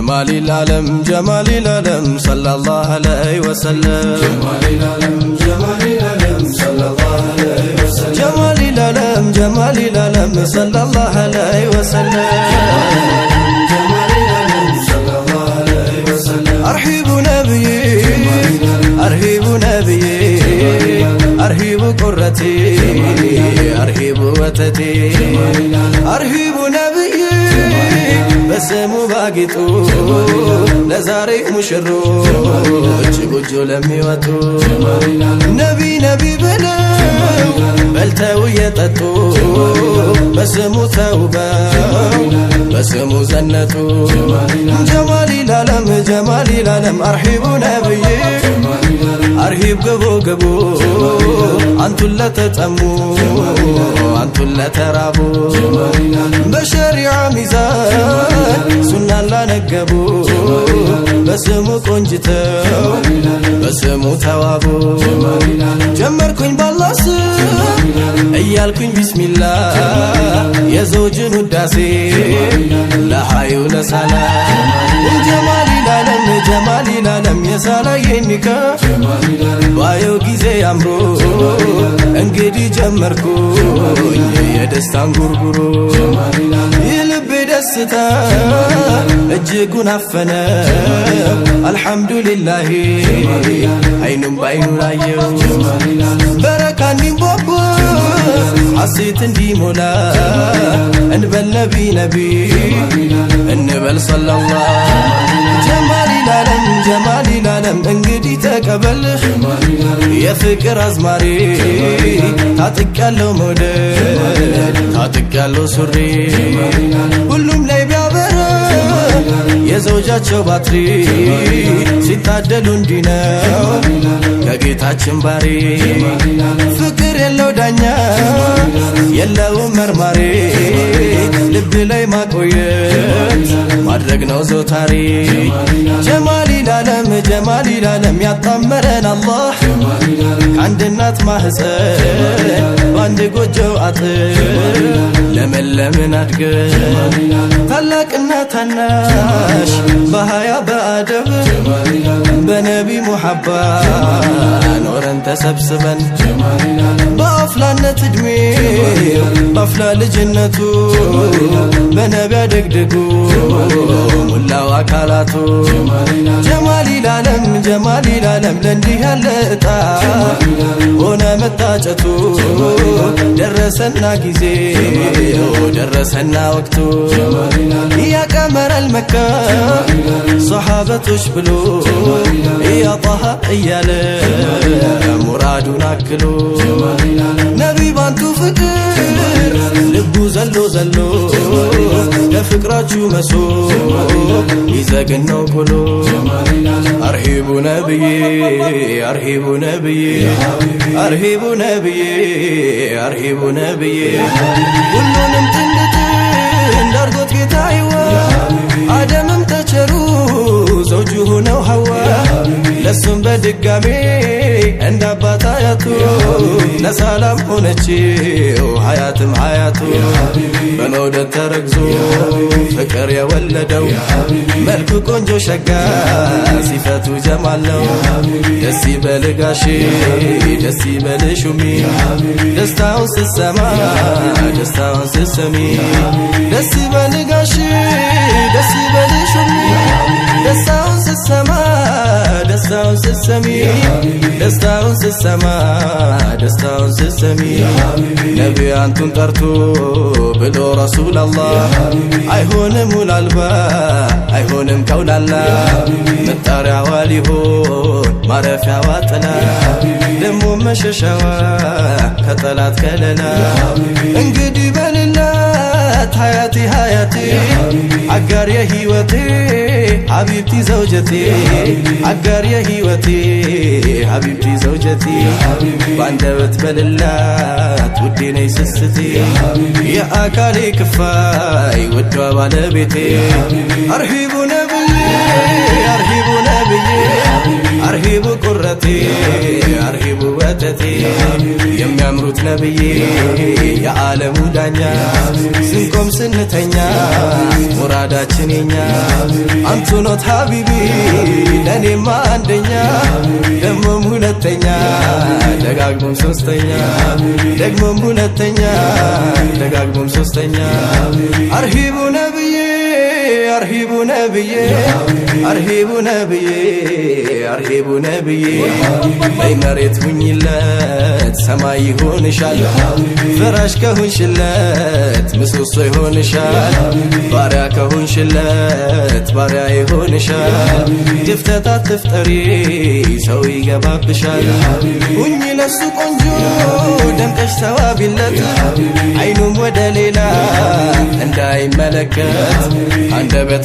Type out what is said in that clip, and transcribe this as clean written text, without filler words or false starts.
جمال العالم صلى الله عليه وسلم جمال العالم صلى الله عليه وسلم جمال العالم صلى الله عليه وسلم جمال العالم صلى الله عليه وسلم أرحب نبيي أرحب نبيي أرحب قرتي أرحب وتتي أرحب نبيي بسمو باقيتو لزاري مشروج بجو لمي وتو نبي بلو بلتو يتتو بسمو توبة بسمو زنتو جمال العالم أرحب نبيي أرحب قبو أنتو لا تتأمو أنتو لا ترابو بشريعة ميزان سنة لا نقبو بسمو كنجتو بسمو توابو جمركن بالله እያልኩኝ ቢስሚላ የዘውጅን ውዳሴ ለሃዩ ለሳላ ጀማል العالم የሳላየኒካ ባየው ጊዜ ያምሮ እንግዲህ ጀመርኩኝ የደስታን ጉርጉሮ የልቤ ደስታ እጅጉን አፈነ አልহামዱሊላህ አይኑም ባይኑ ላየው በረካን ቢንቦቦ حسيت اندي مولا انبل نبي انبل صلى الله جمال العالم انقدي تقبل يا فكر ازماري تاتقالو مودد تاتقالو سوري ሁሉም ላይ ቢያበራ የዘውጃቸው ባትሪ ሲታደሉ እንዲነው ከጌታችን ባሪ ፍቅር የለው ዳኛ የለው መርማሪ ልብ ላይ ማቆየት ማድረግ ነው ዘውታሪ ጀማል العالم ያጣመረን አላህ ከአንድ እናት ማህፀን በአንድ ጎጆ አጥር ለመለምን አድገን ታላቅና ታናሽ በሃያ በአደብ በነቢ ሙሐባ ኖረን ተሰብስበን በአፍላነት እድሜ በአፍላ ልጅነቱ በነቢ አደግድጉ ሙላው አካላቱ ጀማል العالم ለእንዲህ ያለ እጣ ሆነ መታጨቱ ደረሰና ጊዜ ደረሰና ወቅቱ يا قمر المكة صحابتش بلو يا طه እያለ ሙራዱን አክሎ ነቢ ባንቱ ፍቅር ልቡ ዘሎ ለፍቅራችሁ መሶ ይዘግነው ቆሎ أرحب نبيي أرحب نبيي أرحب نبيي أرحب نبيي كلهم تندت እንዳርጎት ጌታዬዋ አደምም ተቸሩ ዘውጁ ነው ሐዋ ለሱም በድጋሜ እንዳባታ ያቱ ለሰላም ሆነችው ሐያትም ሐያቱ በመውደድ ተረግዞ ፍቅር የወለደው መልኩ ቆንጆ ሸጋ ሲፈቱ ጀማል ነው ደስ ይበልጋሽ ደስ ይበልሹሚ ደስታውን ስትሰማ ደስታውን ስትሰሚ ደስ ይበልጋሽ ደስ ይበልሹሚ ደስታውን ስትሰማ ደስታውን ስትሰሚ ደስታውን ስትሰማ ደስታውን ስትሰሚ ነቢ አንቱን ጠርቶ ብሎ ረሱል አላህ አይሆንም ውላልባ አይሆንም ከውላላ መጣሪያዋ ሊሆን ማረፊያዋ ጥላ ደሞ መሸሻዋ ከጠላት ከለላ እንግዲህ በልላት حياتي عقار يا هيوتي حبيبتي زوجتي عقار يا هيوتي حبيبتي زوجتي باندبت بللات ودي ني سستي يا اكالي كفاي ودوا بالبيتي ارحبوا نبي አርሂቡ ቁረቴ አርሂቡ ወተቴ የሚያምሩት ነብዬ የዓለሙ ዳኛ ስንቆም ስንተኛ ሙራዳችን የኛ አንቱ ኖት ሀቢቢ ለኔማ አንደኛ ደግሞም ሁለተኛ ደጋግሞም ሶስተኛ ደግሞም ሁለተኛ ደጋግሞም ሶስተኛ አርሂቡ ነብዬ አርሂቡ ነብዬ አርሂቡ ነብዬ አርሂቡ ነብዬ ላይ መሬት ሁኝለት ሰማይ ይሆንሻል ፍራሽ ከሆንሽለት ምሰሶ ይሆንሻል ባሪያ ከሆንሽለት ባሪያ ይሆንሻል ድፍተት አትፍጠሪ ሰው ይገባብሻል ሁኝ ለሱ ቆንጆ ደምቀሽ ተዋቢለት አይኑም ወደ ሌላ እንዳይመለከት አንደበት